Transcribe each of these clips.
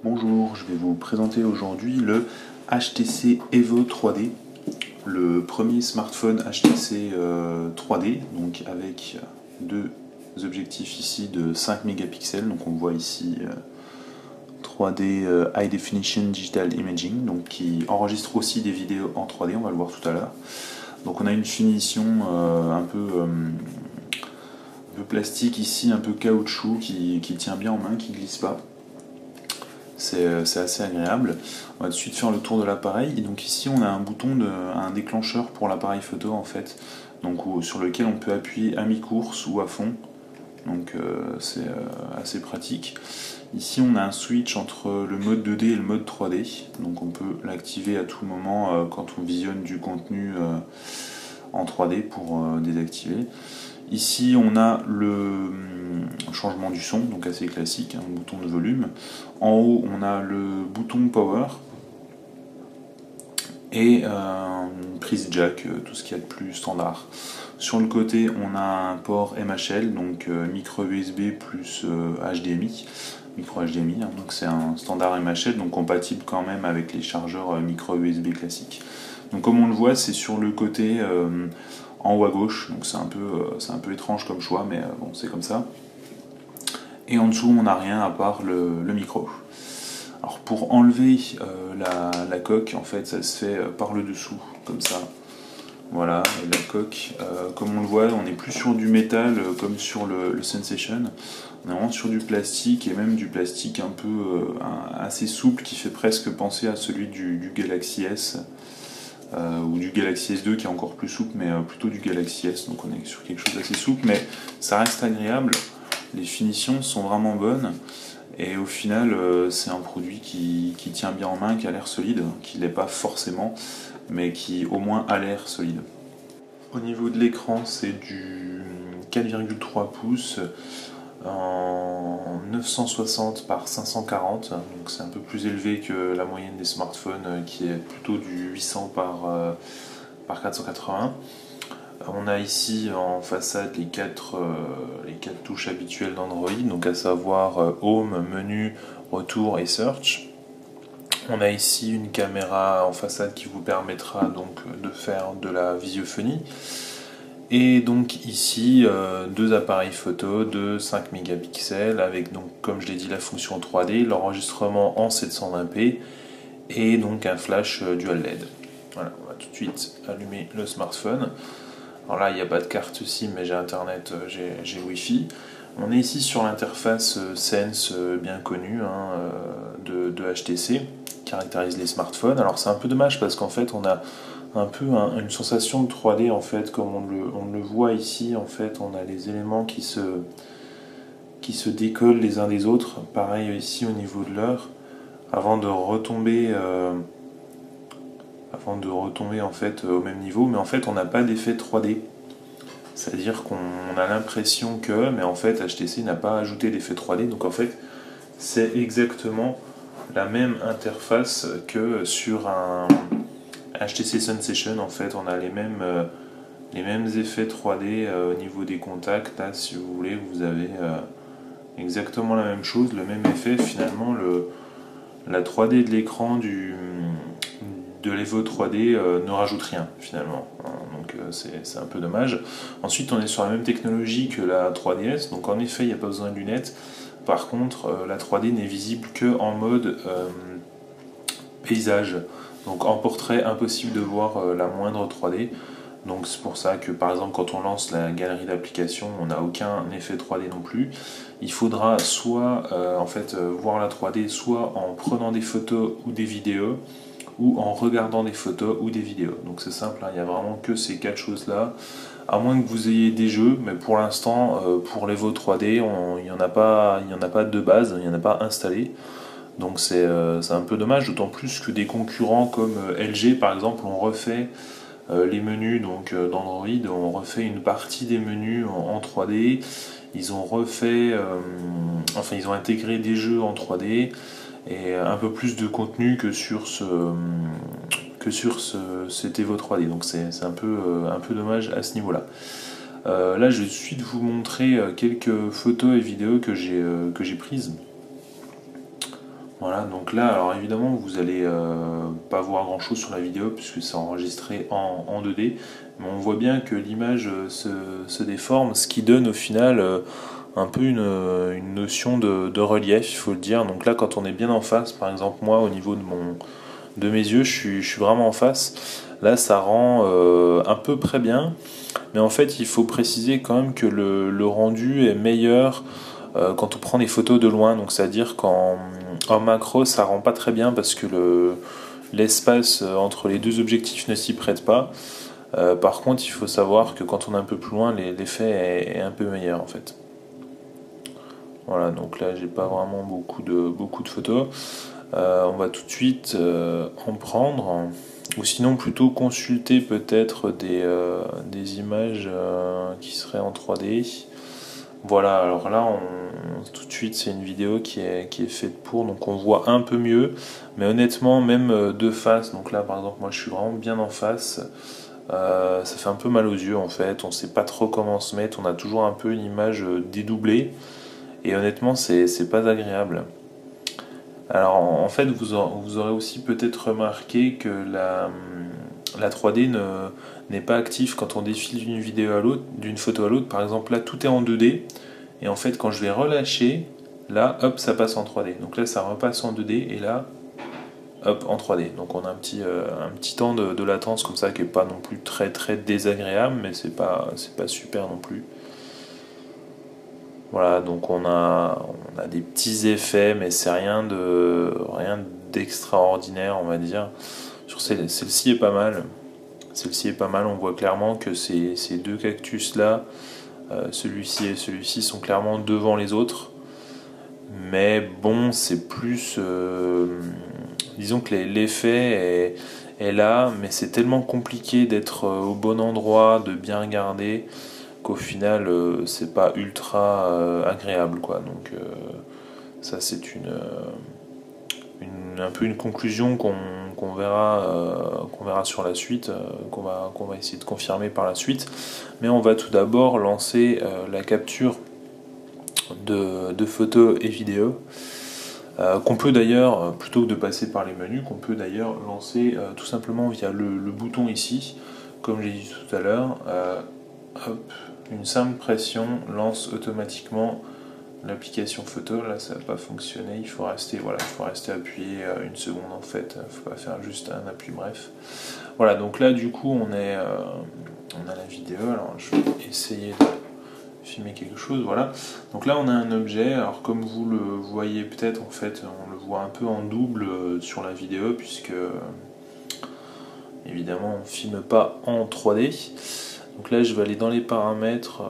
Bonjour, je vais vous présenter aujourd'hui le HTC Evo 3D, le premier smartphone HTC 3D, donc avec deux objectifs ici de 5 mégapixels, donc on voit ici 3D High Definition Digital Imaging, donc qui enregistre aussi des vidéos en 3D, on va le voir tout à l'heure. Donc on a une finition un peu plastique ici, un peu caoutchouc, qui tient bien en main, qui ne glisse pas. C'est assez agréable. On va tout de suite faire le tour de l'appareil. Et donc ici on a un bouton, un déclencheur pour l'appareil photo en fait, donc sur lequel on peut appuyer à mi-course ou à fond. Donc c'est assez pratique. Ici on a un switch entre le mode 2D et le mode 3D. Donc on peut l'activer à tout moment quand on visionne du contenu en 3D pour désactiver. Ici on a le changement du son, donc assez classique, un bouton de volume. En haut on a le bouton power et une prise jack, tout ce qu'il y a de plus standard. Sur le côté on a un port MHL, donc micro USB plus HDMI, micro HDMI, hein, donc c'est un standard MHL, donc compatible quand même avec les chargeurs micro USB classiques. Donc comme on le voit, c'est sur le côté en haut à gauche, donc c'est un peu étrange comme choix, mais bon, c'est comme ça. Et en dessous, on n'a rien à part le micro. Alors pour enlever la coque, en fait, ça se fait par le dessous, comme ça. Voilà, et la coque, comme on le voit, on n'est plus sur du métal comme sur le Sensation. On est vraiment sur du plastique, et même du plastique un peu assez souple, qui fait presque penser à celui du Galaxy S. Ou du Galaxy S2 qui est encore plus souple, mais plutôt du Galaxy S, donc on est sur quelque chose d'assez souple, mais ça reste agréable, les finitions sont vraiment bonnes, et au final c'est un produit qui tient bien en main, qui a l'air solide, qui l'est pas forcément, mais qui au moins a l'air solide. Au niveau de l'écran, c'est du 4,3 pouces en 960 par 540, donc c'est un peu plus élevé que la moyenne des smartphones qui est plutôt du 800 par 480. On a ici en façade les quatre touches habituelles d'Android, donc à savoir Home, Menu, Retour et Search. On a ici une caméra en façade qui vous permettra donc de faire de la visiophonie. Et donc ici deux appareils photo de 5 mégapixels avec, donc comme je l'ai dit, la fonction 3D, l'enregistrement en 720p et donc un flash dual LED. Voilà, on va tout de suite allumer le smartphone. Alors là il n'y a pas de carte SIM, mais j'ai internet, j'ai Wi-Fi. On est ici sur l'interface Sense bien connue de HTC, qui caractérise les smartphones. Alors c'est un peu dommage parce qu'en fait on a un peu une sensation de 3D en fait, comme on le voit ici. En fait on a les éléments qui se décollent les uns des autres, pareil ici au niveau de l'heure, avant de retomber en fait au même niveau, mais en fait on n'a pas d'effet 3D, c'est à dire qu'on a l'impression que, mais en fait HTC n'a pas ajouté d'effet 3D, donc en fait c'est exactement la même interface que sur un HTC Sensation. En fait on a les mêmes effets 3D au niveau des contacts. Là si vous voulez, vous avez exactement la même chose, le même effet. Finalement la 3D de l'écran de l'Evo 3D ne rajoute rien finalement, donc c'est un peu dommage. Ensuite on est sur la même technologie que la 3DS, donc en effet il n'y a pas besoin de lunettes. Par contre la 3D n'est visible que en mode paysage, donc en portrait impossible de voir la moindre 3D. Donc c'est pour ça que par exemple quand on lance la galerie d'applications, on n'a aucun effet 3D non plus. Il faudra soit voir la 3D soit en prenant des photos ou des vidéos, ou en regardant des photos ou des vidéos. Donc c'est simple, hein, il n'y a vraiment que ces quatre choses là, à moins que vous ayez des jeux, mais pour l'instant pour l'Evo 3D il n'y en a pas de base, il n'y en a pas installé. Donc c'est un peu dommage, d'autant plus que des concurrents comme LG par exemple ont refait les menus d'Android, ont refait une partie des menus en 3D. Ils ont refait, ils ont intégré des jeux en 3D et un peu plus de contenu que sur cet Evo 3D. Donc c'est un peu dommage à ce niveau-là. Là, je vais tout de suite vous montrer quelques photos et vidéos que j'ai prises. Voilà, donc là, alors évidemment, vous allez pas voir grand chose sur la vidéo puisque c'est enregistré en 2D, mais on voit bien que l'image se déforme, ce qui donne au final un peu une notion de relief, il faut le dire. Donc là, quand on est bien en face, par exemple, moi, au niveau de mes yeux, je suis vraiment en face. Là, ça rend à peu près bien, mais en fait, il faut préciser quand même que le rendu est meilleur quand on prend des photos de loin. Donc, c'est-à-dire qu'en macro, ça rend pas très bien parce que l'espace entre les deux objectifs ne s'y prête pas. Par contre, il faut savoir que quand on est un peu plus loin, l'effet est un peu meilleur en fait. Voilà, donc là, j'ai pas vraiment beaucoup de photos. On va tout de suite en prendre, ou sinon plutôt consulter peut-être des images qui seraient en 3D. Voilà, alors là, tout de suite, c'est une vidéo qui est faite pour, donc on voit un peu mieux, mais honnêtement, même de face, donc là par exemple, moi je suis vraiment bien en face, ça fait un peu mal aux yeux en fait, on sait pas trop comment se mettre, on a toujours un peu une image dédoublée, et honnêtement, c'est pas agréable. Alors en fait, vous aurez aussi peut-être remarqué que la 3D n'est pas active quand on défile d'une vidéo à l'autre, d'une photo à l'autre. Par exemple, là, tout est en 2D. Et en fait, quand je vais relâcher, là, hop, ça passe en 3D. Donc là, ça repasse en 2D. Et là, hop, en 3D. Donc on a un petit temps de latence comme ça qui n'est pas non plus très très désagréable, mais c'est pas super non plus. Voilà, donc on a des petits effets, mais c'est rien d'extraordinaire, on va dire. Sur celle-ci est pas mal. Celle-ci est pas mal, on voit clairement que ces deux cactus-là, celui-ci et celui-ci, sont clairement devant les autres. Mais bon, c'est plus... disons que l'effet est là, mais c'est tellement compliqué d'être au bon endroit, de bien regarder, qu'au final c'est pas ultra agréable quoi. Donc ça c'est un peu une conclusion qu'on verra sur la suite, qu'on va essayer de confirmer par la suite. Mais on va tout d'abord lancer la capture de photos et vidéos. Qu'on peut d'ailleurs, plutôt que de passer par les menus, qu'on peut d'ailleurs lancer tout simplement via le bouton ici, comme j'ai dit tout à l'heure. Hop, une simple pression lance automatiquement l'application photo. Là ça n'a pas fonctionné, il faut rester appuyé une seconde en fait, il ne faut pas faire juste un appui, bref. Voilà, donc là du coup on a la vidéo, alors je vais essayer de filmer quelque chose, voilà. Donc là on a un objet, alors comme vous le voyez peut-être en fait, on le voit un peu en double sur la vidéo puisque évidemment on ne filme pas en 3D. Donc là je vais aller dans les paramètres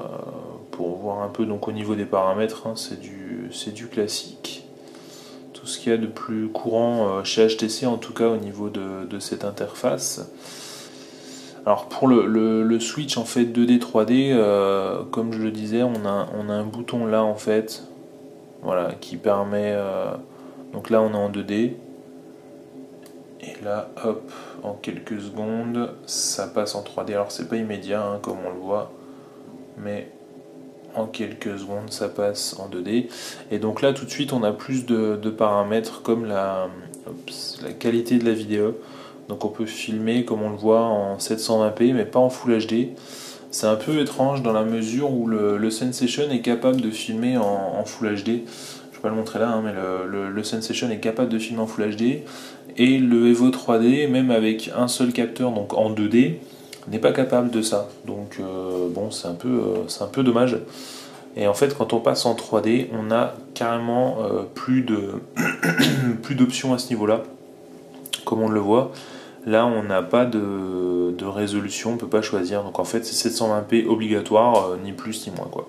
pour voir un peu, donc au niveau des paramètres, hein, c'est du classique. Tout ce qu'il y a de plus courant chez HTC en tout cas au niveau de cette interface. Alors pour le switch en fait 2D 3D, comme je le disais, on a un bouton là en fait, voilà, qui permet, donc là on est en 2D, et là hop, en quelques secondes ça passe en 3D. Alors c'est pas immédiat hein, comme on le voit, mais en quelques secondes ça passe en 2D. Et donc là tout de suite on a plus de paramètres comme la qualité de la vidéo. Donc on peut filmer comme on le voit en 720p mais pas en Full HD. C'est un peu étrange dans la mesure où le Sensation est capable de filmer en Full HD. Je ne vais pas le montrer là, hein, mais le Sensation est capable de filmer en Full HD. Et le Evo 3D, même avec un seul capteur, donc en 2D, n'est pas capable de ça. Donc bon, c'est un peu dommage. Et en fait, quand on passe en 3D, on a carrément plus d'options à ce niveau-là, comme on le voit. Là, on n'a pas de résolution, on ne peut pas choisir. Donc en fait, c'est 720p obligatoire, ni plus ni moins, quoi.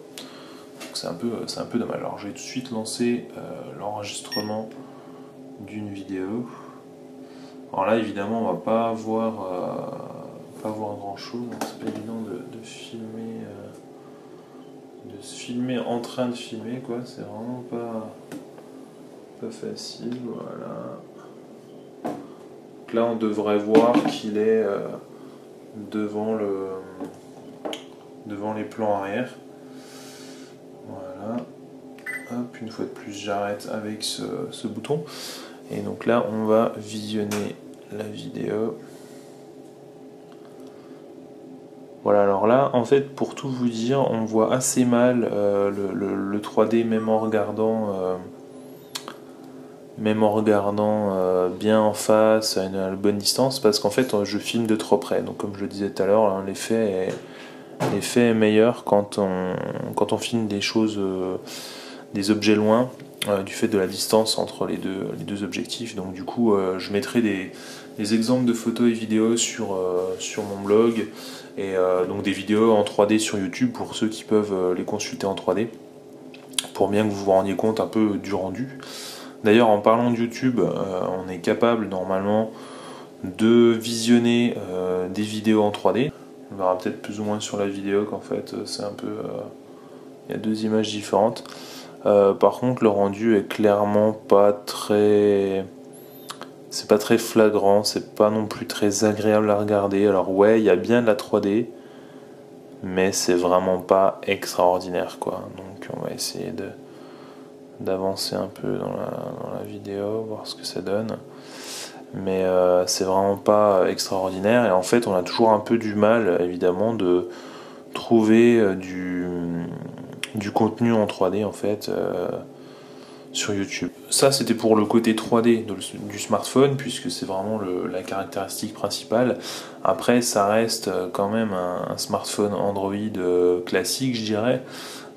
Donc c'est un peu dommage. Alors, je vais tout de suite lancer l'enregistrement d'une vidéo. Alors là, évidemment, on va pas voir grand chose. C'est pas évident de filmer, de se filmer en train de filmer, quoi. C'est vraiment pas facile. Voilà. Donc là, on devrait voir qu'il est devant les plans arrière. Voilà. Hop. Hop, une fois de plus j'arrête avec ce bouton. Et donc là on va visionner la vidéo. Voilà, alors là en fait pour tout vous dire on voit assez mal le 3D même en regardant bien en face à une bonne distance, parce qu'en fait je filme de trop près. Donc comme je le disais tout à l'heure, hein, l'effet est meilleur quand on filme des choses, des objets loin, du fait de la distance entre les deux objectifs. Donc du coup je mettrai des exemples de photos et vidéos sur mon blog, et donc des vidéos en 3D sur YouTube pour ceux qui peuvent les consulter en 3D, pour bien que vous vous rendiez compte un peu du rendu. D'ailleurs, en parlant de YouTube, on est capable normalement de visionner des vidéos en 3D. On verra peut-être plus ou moins sur la vidéo qu'en fait c'est un peu... il y a deux images différentes. Par contre, le rendu est clairement pas très... C'est pas très flagrant, c'est pas non plus très agréable à regarder. Alors ouais, il y a bien de la 3D, mais c'est vraiment pas extraordinaire, quoi. Donc on va essayer d'avancer un peu dans la vidéo, voir ce que ça donne. Mais c'est vraiment pas extraordinaire, et en fait on a toujours un peu du mal évidemment de trouver du contenu en 3D en fait sur YouTube. Ça c'était pour le côté 3D du smartphone, puisque c'est vraiment la caractéristique principale. Après ça reste quand même un smartphone Android classique, je dirais.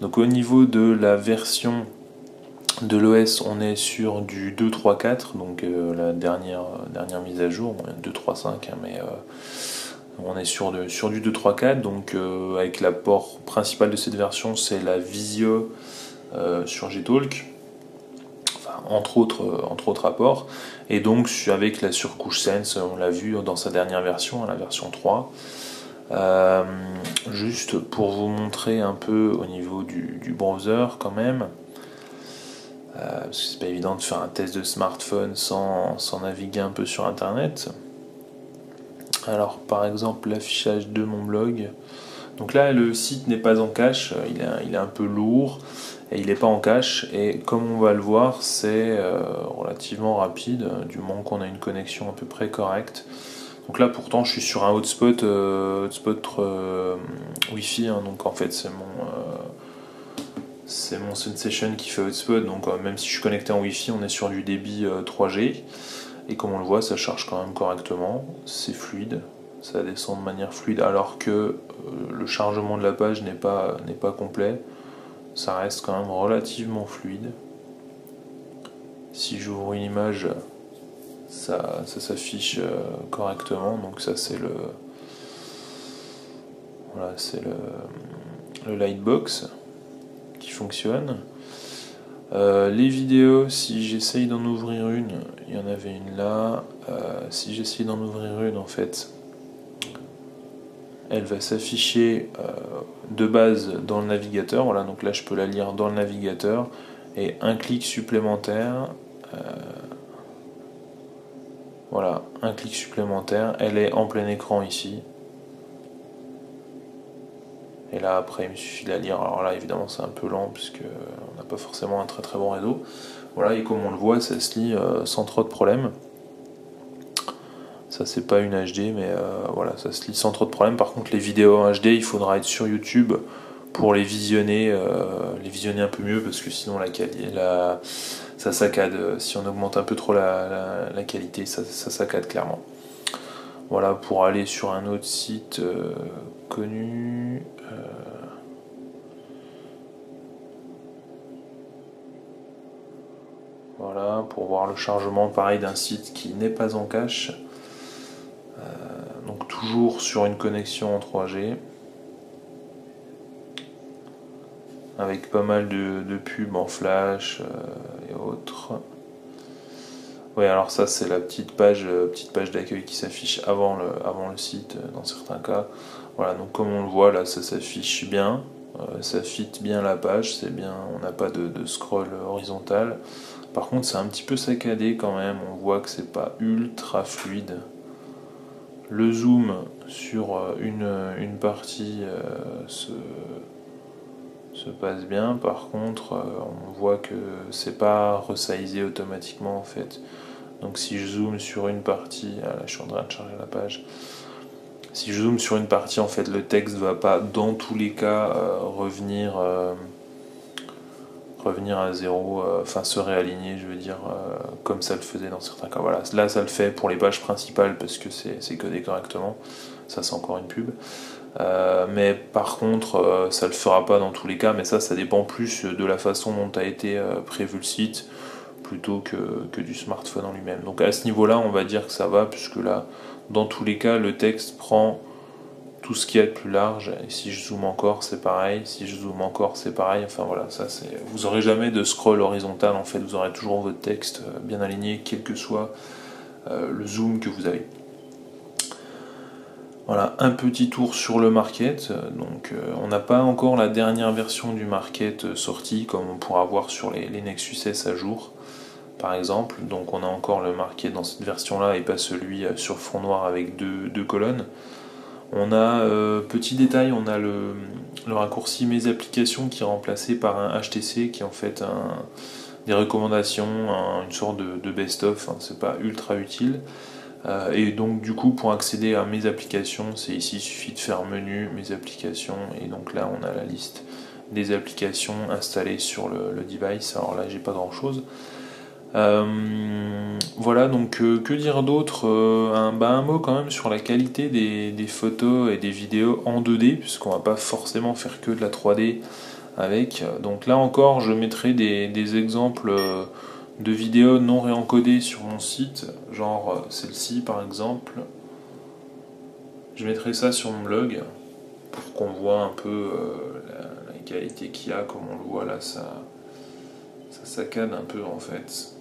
Donc au niveau de la version de l'OS, on est sur du 2.3.4, donc la dernière mise à jour, 2.3.5, hein, mais on est sur du 2.3.4, donc avec l'apport principal de cette version, c'est la visio sur Gtalk, enfin, entre autres apports, et donc avec la surcouche Sense, on l'a vu dans sa dernière version, la version 3. Juste pour vous montrer un peu au niveau du browser quand même, parce que c'est pas évident de faire un test de smartphone sans naviguer un peu sur internet. Alors par exemple l'affichage de mon blog, donc là le site n'est pas en cache, il est un peu lourd et il n'est pas en cache, et comme on va le voir c'est relativement rapide du moment qu'on a une connexion à peu près correcte. Donc là pourtant je suis sur un hotspot Wi-Fi, hein, donc en fait c'est mon Sensation qui fait hotspot, donc même si je suis connecté en Wi-Fi, on est sur du débit 3G, et comme on le voit, ça charge quand même correctement, c'est fluide, ça descend de manière fluide, alors que le chargement de la page n'est pas complet, ça reste quand même relativement fluide. Si j'ouvre une image, ça s'affiche correctement, donc ça c'est le Lightbox qui fonctionne. Les vidéos, si j'essaye d'en ouvrir une, il y en avait une là, si j'essaye d'en ouvrir une en fait, elle va s'afficher de base dans le navigateur, voilà, donc là je peux la lire dans le navigateur, et un clic supplémentaire, voilà, un clic supplémentaire, elle est en plein écran ici. Et là après il me suffit de la lire. Alors là évidemment c'est un peu lent puisque on n'a pas forcément un très très bon réseau. Voilà, et comme on le voit ça se lit sans trop de problèmes. Ça c'est pas une HD, mais voilà, ça se lit sans trop de problèmes. Par contre les vidéos en HD, il faudra être sur YouTube pour les visionner un peu mieux, parce que sinon ça saccade. Si on augmente un peu trop la qualité, ça saccade clairement. Voilà, pour aller sur un autre site connu. Voilà, pour voir le chargement pareil d'un site qui n'est pas en cache. Donc toujours sur une connexion en 3G. Avec pas mal de pubs en flash et autres. Oui, alors ça c'est la petite page d'accueil qui s'affiche avant le site dans certains cas. Voilà, donc comme on le voit là, ça s'affiche bien, ça fit bien la page, c'est bien, on n'a pas de scroll horizontal. Par contre c'est un petit peu saccadé quand même, on voit que c'est pas ultra fluide. Le zoom sur une partie se passe bien. Par contre, on voit que c'est pas resizé automatiquement en fait. Donc si je zoome sur une partie, là je suis en train de charger la page. Si je zoome sur une partie, en fait, le texte va pas dans tous les cas revenir à zéro, enfin se réaligner, je veux dire, comme ça le faisait dans certains cas. Voilà, là ça le fait pour les pages principales parce que c'est codé correctement. Ça c'est encore une pub. Mais par contre, ça le fera pas dans tous les cas. Mais ça dépend plus de la façon dont a été prévu le site plutôt que du smartphone en lui-même. Donc à ce niveau-là, on va dire que ça va, puisque là, dans tous les cas, le texte prend tout ce qu'il y a de plus large, et si je zoome encore c'est pareil, si je zoome encore c'est pareil, enfin voilà, vous aurez jamais de scroll horizontal en fait, vous aurez toujours votre texte bien aligné, quel que soit le zoom que vous avez. Voilà, un petit tour sur le market, donc on n'a pas encore la dernière version du market sortie, comme on pourra voir sur les Nexus S à jour, par exemple, donc on a encore le market dans cette version-là, et pas celui sur fond noir avec deux colonnes. On a, petit détail, on a le raccourci Mes applications qui est remplacé par un HTC qui est en fait des recommandations, une sorte de best-of, hein, c'est pas ultra utile. Et donc du coup pour accéder à Mes applications, c'est ici, il suffit de faire menu, Mes applications, et donc là on a la liste des applications installées sur le device. Alors là j'ai pas grand chose. Voilà, donc que dire d'autre, un mot quand même sur la qualité des photos et des vidéos en 2D, puisqu'on va pas forcément faire que de la 3D avec. Donc là encore, je mettrai des exemples de vidéos non réencodées sur mon site, genre celle-ci par exemple. Je mettrai ça sur mon blog pour qu'on voit un peu la qualité qu'il y a. Comme on le voit là, ça saccade un peu en fait.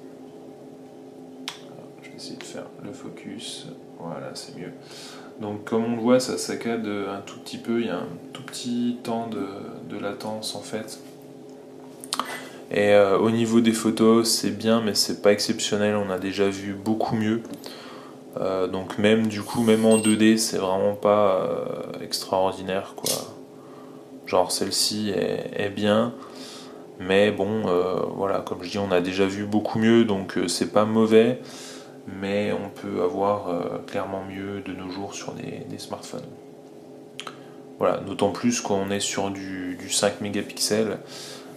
Essayer de faire le focus, voilà, c'est mieux. Donc comme on le voit, ça saccade un tout petit peu, il y a un tout petit temps de latence en fait. Et au niveau des photos, c'est bien, mais c'est pas exceptionnel, on a déjà vu beaucoup mieux. Donc même du coup, même en 2D, c'est vraiment pas extraordinaire quoi. Genre celle-ci est bien, mais bon, voilà, comme je dis, on a déjà vu beaucoup mieux, donc c'est pas mauvais. Mais on peut avoir clairement mieux de nos jours sur des smartphones. Voilà, d'autant plus qu'on est sur du 5 mégapixels,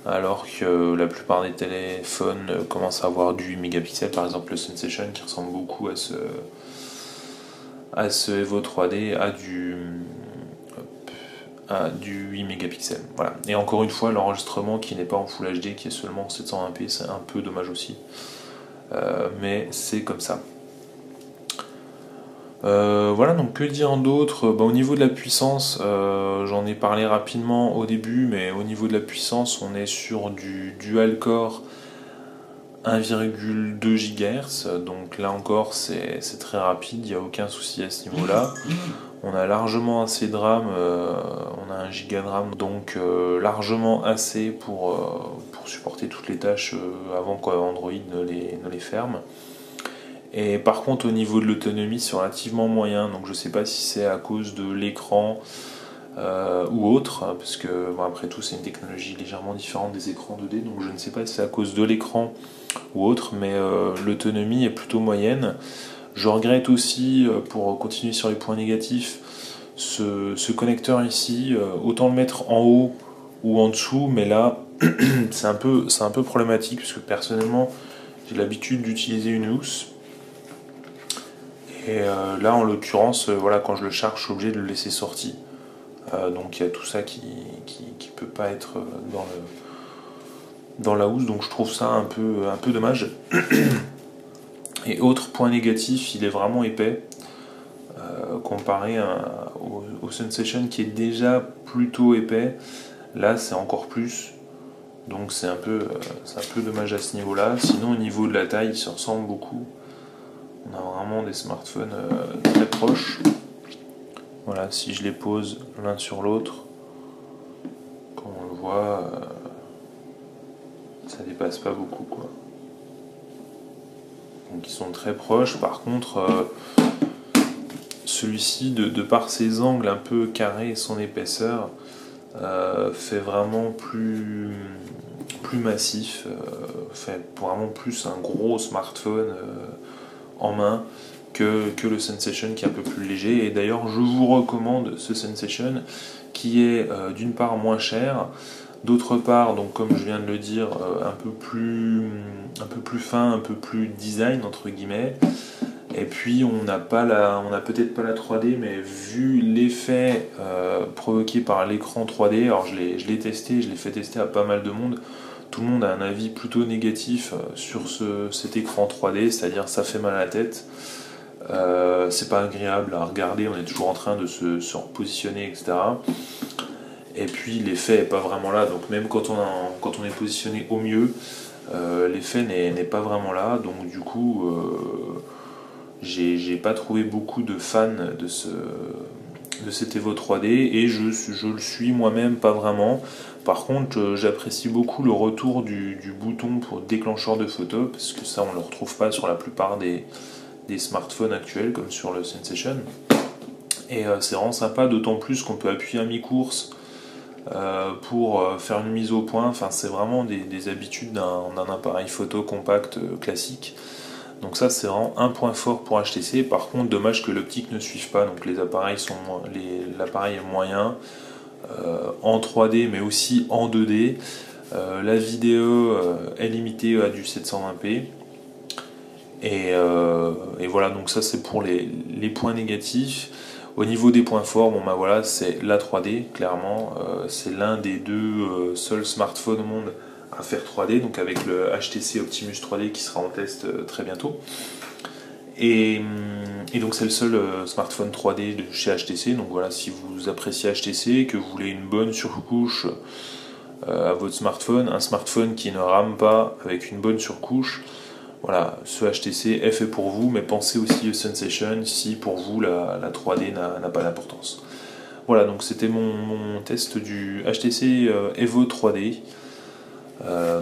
alors que la plupart des téléphones commencent à avoir du 8 mégapixels, par exemple le Sensation qui ressemble beaucoup à ce Evo 3D a du 8 mégapixels. Voilà. Et encore une fois, l'enregistrement qui n'est pas en Full HD, qui est seulement en 720p, c'est un peu dommage aussi. Mais c'est comme ça. Voilà, donc que dire d'autre, au niveau de la puissance, j'en ai parlé rapidement au début, mais au niveau de la puissance, on est sur du dual-core 1,2 GHz, donc là encore c'est très rapide, il n'y a aucun souci à ce niveau-là. On a largement assez de RAM, on a 1 Go de RAM, donc largement assez pour supporter toutes les tâches avant qu'Android ne les ferme. Et par contre, au niveau de l'autonomie, c'est relativement moyen. Donc, je sais pas si c'est à cause de l'écran ou autre, hein, parce que bon, après tout, c'est une technologie légèrement différente des écrans 2D. Donc, je ne sais pas si c'est à cause de l'écran ou autre, mais l'autonomie est plutôt moyenne. Je regrette aussi, pour continuer sur les points négatifs, ce connecteur ici. Autant le mettre en haut ou en dessous, mais là, c'est un peu problématique, puisque personnellement, j'ai l'habitude d'utiliser une housse. Et là, en l'occurrence, voilà, quand je le charge, je suis obligé de le laisser sorti. Donc il y a tout ça qui peut pas être dans la housse, donc je trouve ça un peu dommage. Et autre point négatif, il est vraiment épais, comparé au Sensation qui est déjà plutôt épais. Là, c'est encore plus. Donc c'est un peu dommage à ce niveau-là. Sinon, au niveau de la taille, il se ressemble beaucoup. On a vraiment des smartphones très proches. Voilà, si je les pose l'un sur l'autre, comme on le voit, ça dépasse pas beaucoup quoi. Donc ils sont très proches. Par contre, celui-ci, de par ses angles un peu carrés et son épaisseur, fait vraiment plus massif, fait vraiment plus un gros smartphone en main que le Sensation qui est un peu plus léger. Et d'ailleurs, je vous recommande ce Sensation qui est d'une part moins cher, d'autre part, donc comme je viens de le dire, un peu plus fin, un peu plus design entre guillemets. Et puis on n'a peut-être pas la 3D, mais vu l'effet provoqué par l'écran 3D, alors je l'ai testé, je l'ai fait tester à pas mal de monde. Tout le monde a un avis plutôt négatif sur cet écran 3D, c'est-à-dire ça fait mal à la tête. C'est pas agréable à regarder, on est toujours en train de se repositionner, etc. Et puis l'effet est pas vraiment là, donc même quand on est positionné au mieux, l'effet n'est pas vraiment là, donc du coup j'ai pas trouvé beaucoup de fans de cet Evo 3D et je le suis moi-même pas vraiment. Par contre, j'apprécie beaucoup le retour du bouton pour déclencheur de photo, parce que ça on le retrouve pas sur la plupart des smartphones actuels comme sur le Sensation. Et c'est vraiment sympa, d'autant plus qu'on peut appuyer à mi-course pour faire une mise au point. Enfin, c'est vraiment des habitudes d'un appareil photo compact classique. Donc ça, c'est vraiment un point fort pour HTC. Par contre, dommage que l'optique ne suive pas. Donc l'appareil est moyen en 3D, mais aussi en 2D. La vidéo est limitée à du 720p. Et voilà, donc ça c'est pour les points négatifs. Au niveau des points forts, bon bah voilà, c'est la 3D, clairement. C'est l'un des deux seuls smartphones au monde à faire 3D, donc avec le HTC Optimus 3D qui sera en test très bientôt. Et donc c'est le seul smartphone 3D de chez HTC. Donc voilà, si vous appréciez HTC, que vous voulez une bonne surcouche à votre smartphone, un smartphone qui ne rame pas avec une bonne surcouche, voilà, ce HTC est fait pour vous, mais pensez aussi au Sensation si pour vous la 3D n'a pas d'importance. Voilà, donc c'était mon test du HTC Evo 3D.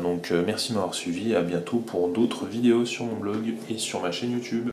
Donc merci de m'avoir suivi, à bientôt pour d'autres vidéos sur mon blog et sur ma chaîne YouTube.